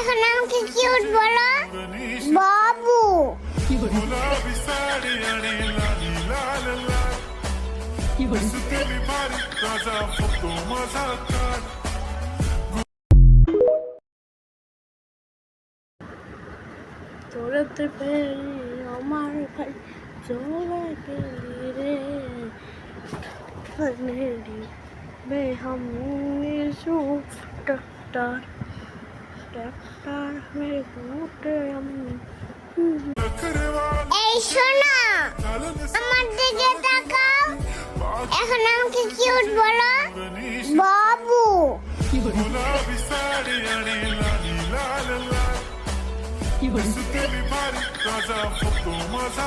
এখন আমাকে কিউট বলো বাবু। তোরতে পেরে আমার ভাই চলে গেলি রে বে हम निशु डॉक्टर डॉक्टर मेरे टूटे हम এই শোনো, আমার দিকে তাকাও। এখন আমাকে কিউট বলো বাবু। Raza, foto, maza,